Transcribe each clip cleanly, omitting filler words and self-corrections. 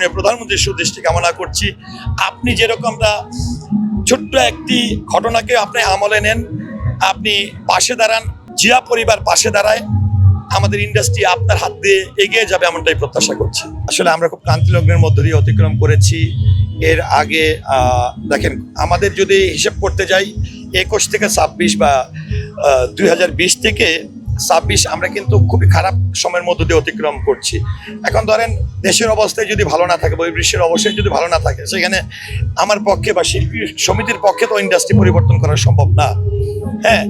মাননীয় প্রধানমন্ত্রীর সুদৃষ্টি কামনা করছি। আপনি যেরকমটা ছোট্ট একটি ঘটনাকে আপনি আমলে নেন, আপনি পাশে দাঁড়ান, জিয়া পরিবার পাশে দাঁড়ায়, আমাদের ইন্ডাস্ট্রি আপনার হাত দিয়ে এগিয়ে যাবে এমনটাই প্রত্যাশা করছি। আসলে আমরা খুব ক্রান্তিলগ্নের মধ্য দিয়ে অতিক্রম করেছি। এর আগে দেখেন, আমাদের যদি হিসেব করতে যাই 21 থেকে 26 বা 2020 থেকে 26 আমরা কিন্তু খুবই খারাপ সময়ের মধ্য দিয়ে অতিক্রম করছি। এখন ধরেন দেশের অবস্থায় যদি ভালো না থাকে, বহির্বিশ্বের অবস্থায় যদি ভালো না থাকে, সেখানে আমার পক্ষে বা শিল্পী সমিতির পক্ষে তো ইন্ডাস্ট্রি পরিবর্তন করা সম্ভব না। হ্যাঁ,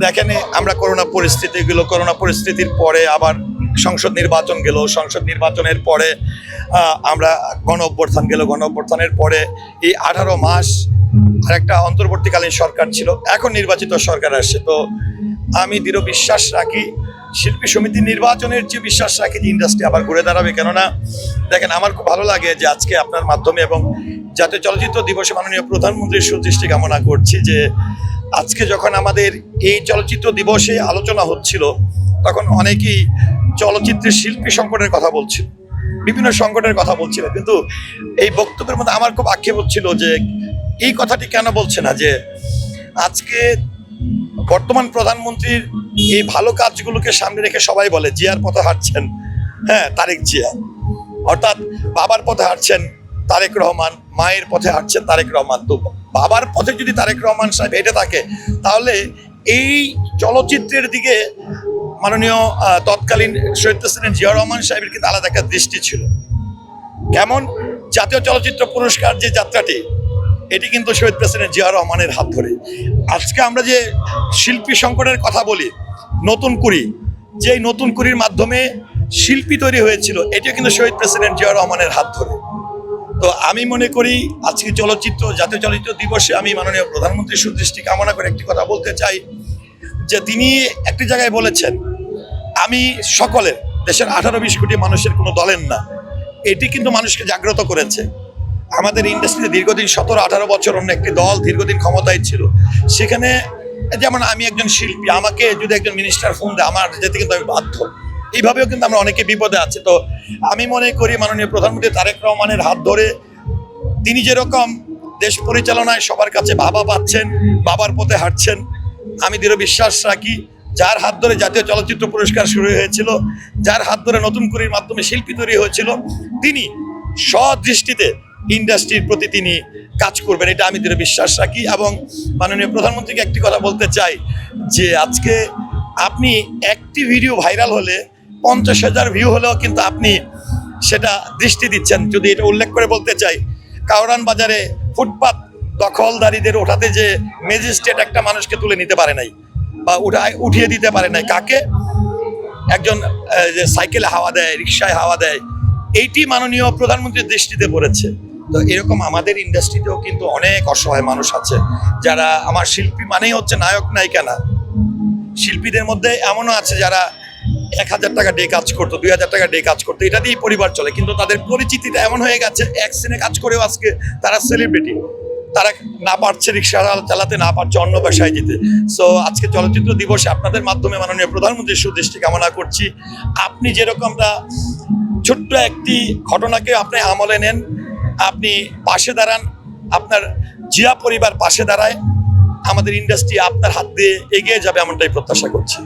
দেখেন আমরা করোনা পরিস্থিতির পরে আবার সংসদ নির্বাচন গেল, সংসদ নির্বাচনের পরে আমরা গণ অভ্যুত্থানের পরে এই 18 মাস আর একটা অন্তর্বর্তীকালীন সরকার ছিল, এখন নির্বাচিত সরকার আসছে। তো আমি দৃঢ় বিশ্বাস রাখি, শিল্পী সমিতি নির্বাচনের যে বিশ্বাস রাখি যে ইন্ডাস্ট্রি আবার ঘুরে দাঁড়াবে। কেননা দেখেন, আমার খুব ভালো লাগে যে আজকে আপনার মাধ্যমে এবং জাতীয় চলচ্চিত্র দিবসে মাননীয় প্রধানমন্ত্রীর সুদৃষ্টি কামনা করছি যে আজকে যখন আমাদের এই চলচ্চিত্র দিবসে আলোচনা হচ্ছিল, তখন অনেকেই চলচ্চিত্রের শিল্পী সংকটের কথা বলছিল, বিভিন্ন সংকটের কথা বলছিল, কিন্তু এই বক্তব্যের মধ্যে আমার খুব আক্ষেপ হচ্ছিল যে এই কথাটি কেন বলছে না যে আজকে বর্তমান প্রধানমন্ত্রীর এই ভালো কাজগুলোকে সামনে রেখে সবাই বলে জিয়ার পথে হাঁটছেন, হ্যাঁ তারেক জিয়া, অর্থাৎ বাবার পথে হাঁটছেন তারেক রহমান, মায়ের পথে হাঁটছেন তারেক রহমান। তো বাবার পথে যদি তারেক রহমান সাহেব হেঁটে থাকে, তাহলে এই চলচ্চিত্রের দিকে মাননীয় তৎকালীন শহীদ প্রেসিডেন্ট জিয়া রহমান সাহেবের কিন্তু আলাদা একটা দৃষ্টি ছিল। কেমন, জাতীয় চলচ্চিত্র পুরস্কার যে যাত্রাটি, এটি কিন্তু শহীদ প্রেসিডেন্ট জিয়া রহমানের হাত ধরে। আজকে আমরা যে শিল্পী সংকটের কথা বলি, নতুন কুড়ি, যে নতুন কুড়ির মাধ্যমে শিল্পী তৈরি হয়েছিল, এটিও কিন্তু শহীদ প্রেসিডেন্ট জিয়া রহমানের হাত ধরে। তো আমি মনে করি আজকে জাতীয় চলচ্চিত্র দিবসে আমি মাননীয় প্রধানমন্ত্রীর সুদৃষ্টি কামনা করে একটি কথা বলতে চাই যে তিনি একটি জায়গায় বলেছেন, আমি সকলের, দেশের 18-20 কোটি মানুষের কোনো দলের না। এটি কিন্তু মানুষকে জাগ্রত করেছে। আমাদের ইন্ডাস্ট্রিতে দীর্ঘদিন 17-18 বছর অন্য একটি দল দীর্ঘদিন ক্ষমতায় ছিল, সেখানে যেমন আমি একজন শিল্পী, আমাকে যদি একজন মিনিস্টার ফোন দেয়, আমার যেতে কিন্তু আমি বাধ্য। এইভাবেও কিন্তু আমরা অনেকে বিপদে আছে। তো আমি মনে করি মাননীয় প্রধানমন্ত্রী তারেক রহমানের হাত ধরে তিনি যেরকম দেশ পরিচালনায় সবার কাছে বাবা পাচ্ছেন, বাবার পথে হাঁটছেন, আমি দৃঢ় বিশ্বাস রাখি যার হাত ধরে জাতীয় চলচ্চিত্র পুরস্কার শুরু হয়েছিল, যার হাত ধরে নতুন কুড়ির মাধ্যমে শিল্পী তৈরি হয়েছিল, তিনি সদৃষ্টিতে ইন্ডাস্ট্রির প্রতি তিনি কাজ করবেন, এটা আমি দৃঢ় বিশ্বাস রাখি। এবং মাননীয় প্রধানমন্ত্রীকে একটি কথা বলতে চাই যে আজকে আপনি একটি ভিডিও ভাইরাল হলে 50,000 ভিউ হলেও কিন্তু আপনি সেটা দৃষ্টি দিচ্ছেন। যদি এটা উল্লেখ করে বলতে চাই, কাউরান বাজারে ফুটপাত দখলদারীদের ওঠাতে যে ম্যাজিস্ট্রেট একটা মানুষকে তুলে নিতে পারে নাই বা উঠিয়ে দিতে পারে নাই, কাকে? একজন যে সাইকেলে হাওয়া দেয়, রিক্সায় হাওয়া দেয়, এইটি মাননীয় প্রধানমন্ত্রীর দৃষ্টিতে পড়েছে। তো এরকম আমাদের ইন্ডাস্ট্রিতেও কিন্তু অনেক অসহায় মানুষ আছে, যারা, আমার শিল্পী মানেই হচ্ছে নায়ক নায়িকা না, শিল্পীদের মধ্যে এমনও আছে যারা 1,000 টাকা ডে কাজ করতো, 2,000 টাকা ডে কাজ করতো, এটা দিয়েই পরিবার চলে, কিন্তু তাদের পরিচিতিটা এমন হয়ে গেছে এক সিনে কাজ করেও আজকে তারা সেলিব্রিটি, তারা না পারছে রিক্সা চালাতে, না পারছে অন্য পেশায় যেতে। সো আজকে চলচ্চিত্র দিবসে আপনাদের মাধ্যমে মাননীয় প্রধানমন্ত্রীর সুদৃষ্টি কামনা করছি। আপনি যেরকমটা ছোট্ট একটি ঘটনাকে আপনি আমলে নেন, আপনি পাশে দাঁড়ান, আপনার জিয়া পরিবার পাশে দাঁড়ায়, আমাদের ইন্ডাস্ট্রি আপনার হাত দিয়ে এগিয়ে যাবে এমনটাই প্রত্যাশা করছি।